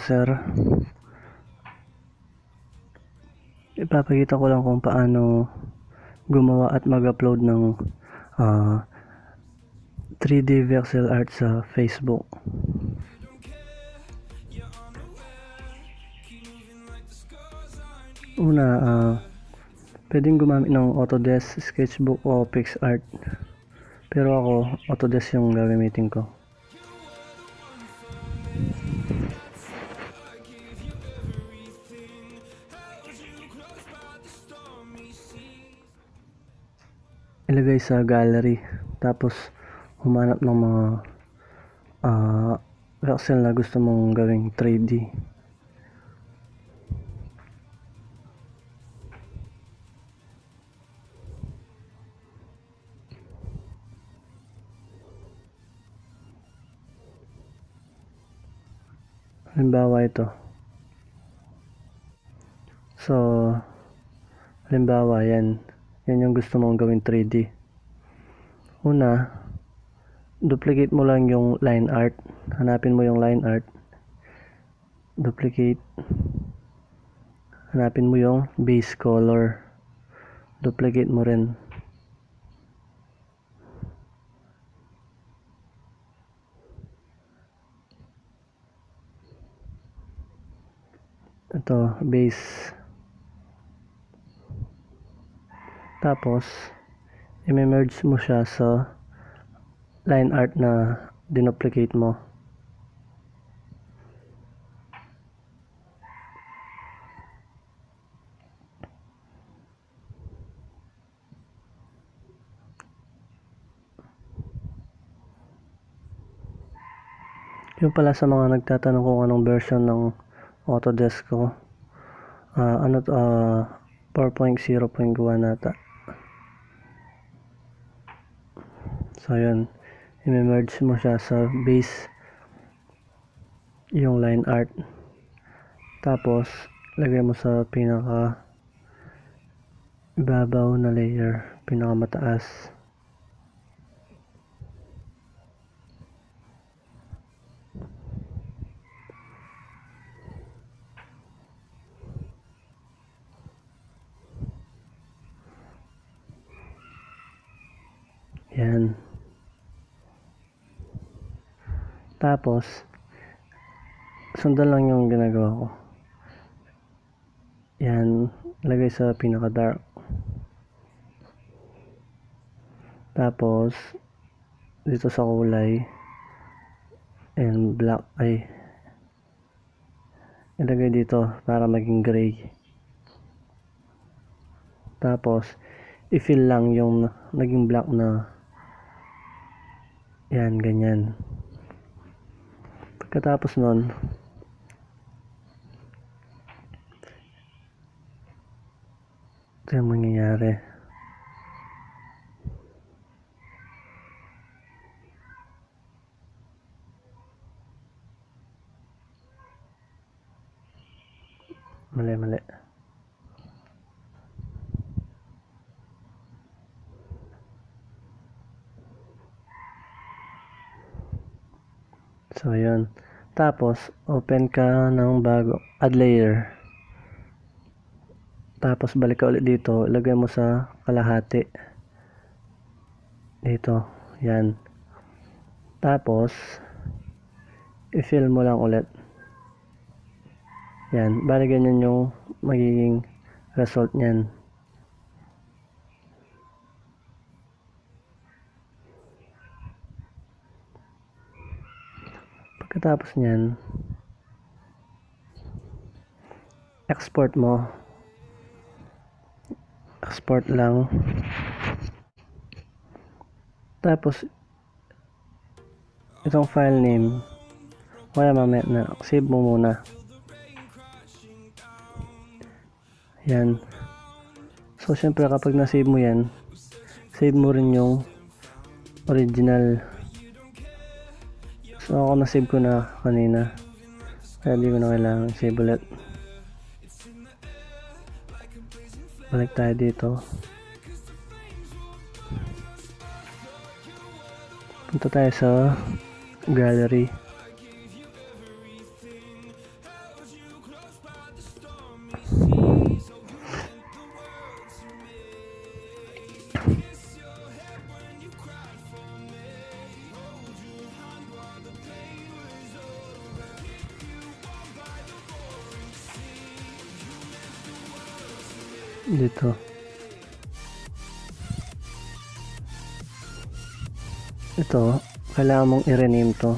browser. Ipapakita ko lang kung paano gumawa at mag-upload ng 3D Vexel art sa Facebook. Una, pwedeng gumamit ng Autodesk Sketchbook o PixArt. Pero ako, Autodesk yung gagamitin ko. Ilagay sa gallery, tapos humanap ng mga Vexel na gusto mong gawing 3D. Halimbawa ito. So, halimbawa yan yung gusto mong gawin 3D. Una, duplicate mo lang yung line art. Hanapin mo yung line art. Duplicate. Hanapin mo yung base color. Duplicate mo rin. Ito, base. Tapos, i-merge mo siya sa line art na dinuplicate mo. Yung pala sa mga nagtatanong kung anong version ng Autodesk ko. 4.0.1 nata. So yun, i-merge mo siya sa base yung line art. Tapos lagay mo sa pinaka ibabaw na layer, pinaka mataas. Yan. Tapos, sundan lang yung ginagawa ko. Yan, lagay sa pinaka-dark. Tapos, dito sa kulay, and black, ilagay dito para maging gray. Tapos, i-fill lang yung naging black na, yan, ganyan. Pagkatapos nun, ito yung mangyayari. Mali. So, yun. Tapos, open ka ng bago. Add layer. Tapos, balik ka ulit dito. Ilagay mo sa kalahati. Dito. Yan. Tapos, i-fill mo lang ulit. Yan. Bali ganyan yung magiging result niyan. Pagkatapos nyan, export mo. Export lang. Tapos, itong file name, kaya mamaya na, save mo muna. Yan. So, syempre kapag na-save mo yan, save mo rin yung original. So ako na-save ko na kanina, kaya di ko na kailangan save ulit. Balik tayo dito. Punta tayo sa gallery. dito. Ito, kailangan mong i-rename to.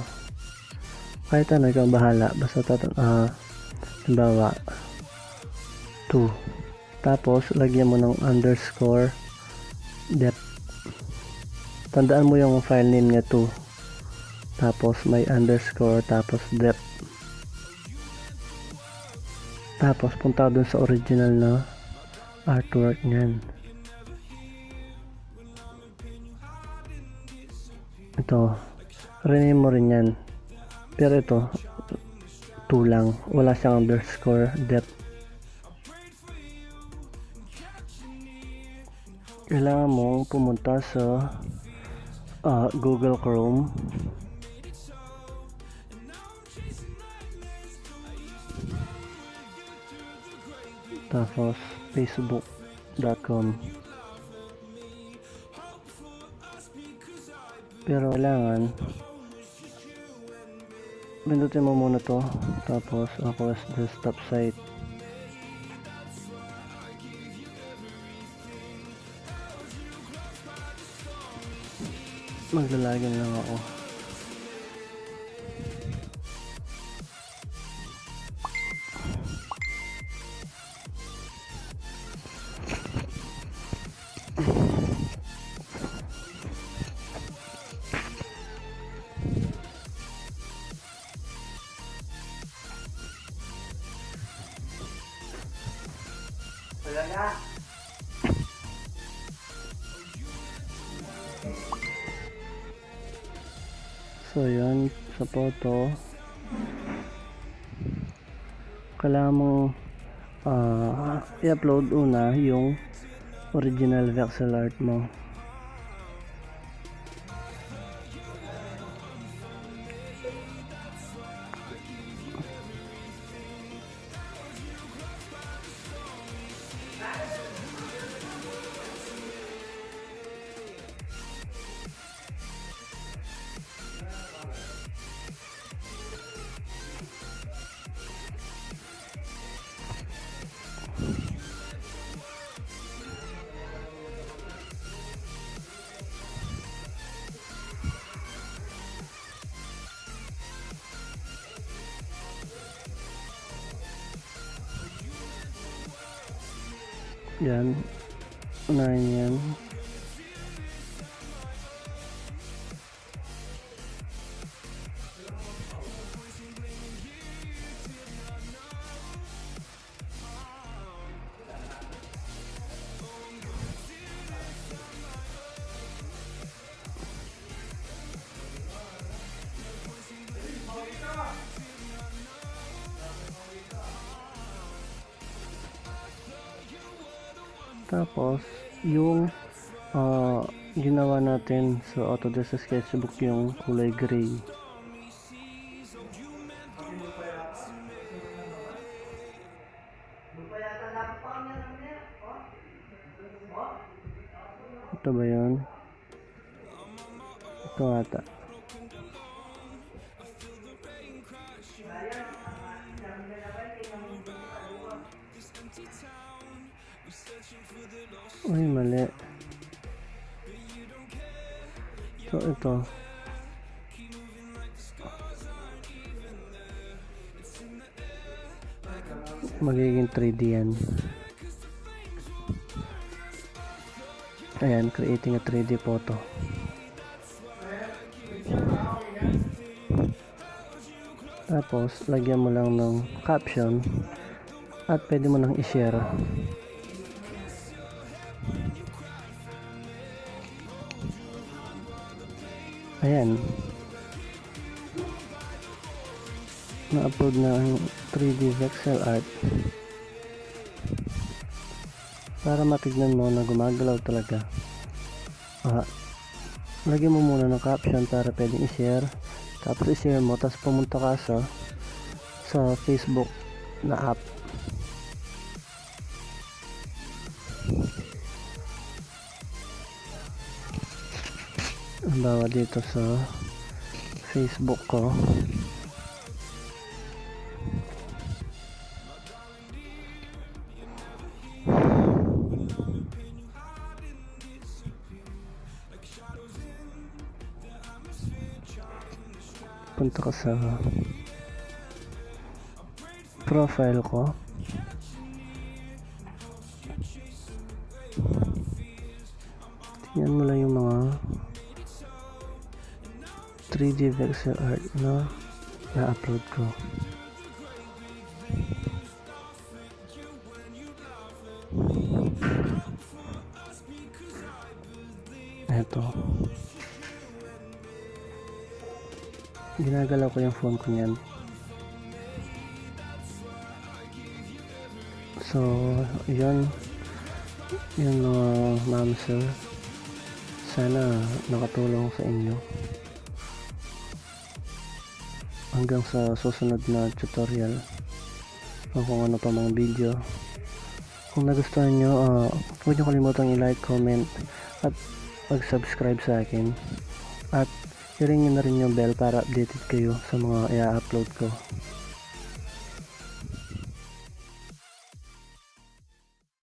Kahit ano, ikaw bahala. Basta halimbawa 2. Tapos lagyan mo ng underscore depth. Tandaan mo yung file name niya 2. Tapos may underscore, tapos depth. Tapos punta dun sa original na artwork niyan. Ito, rename mo rin yan. Pero ito 2 lang, wala siyang underscore depth. Kailangan mong pumunta sa Google Chrome. Tapos facebook.com. Pero kailangan pindutin mo muna to. Tapos ako as desktop site. Maglalagyan lang ako. So yun, sa photo kailangan mong i-upload una yung original Vexel art mo. Yan, unahin yan. Tapos yung ginawa natin sa Autodesk Sketchbook, yung kulay gray, ito ba yun? Ito ata. Uy, mali. So ito magiging 3D yan. Ayan, creating a 3D photo. Tapos lagyan mo lang ng caption at pwede mo nang i-share. Ayan, na-upload na ang 3D Vexel art para matignan mo na gumagalaw talaga. Lagyan mo muna ng caption para pwedeng i-share, tapos i-share mo, tapos pumunta ka sa Facebook na app. Bawa dito sa Facebook ko, punta ka sa profile ko. Tingnan mo lang yung mga 3D Vexel art na na-upload ko. Eto. Ginagalaw ko yung phone ko niyan. So, yun mga ma'am sir. Sana nakatulong sa inyo. Hanggang sa susunod na tutorial o kung ano pa mga video. Kung nagustuhan nyo, huwag nyo kalimutang i-like, comment at mag-subscribe sa akin. At i-ring nyo na rin yung bell para updated kayo sa mga i-upload ko.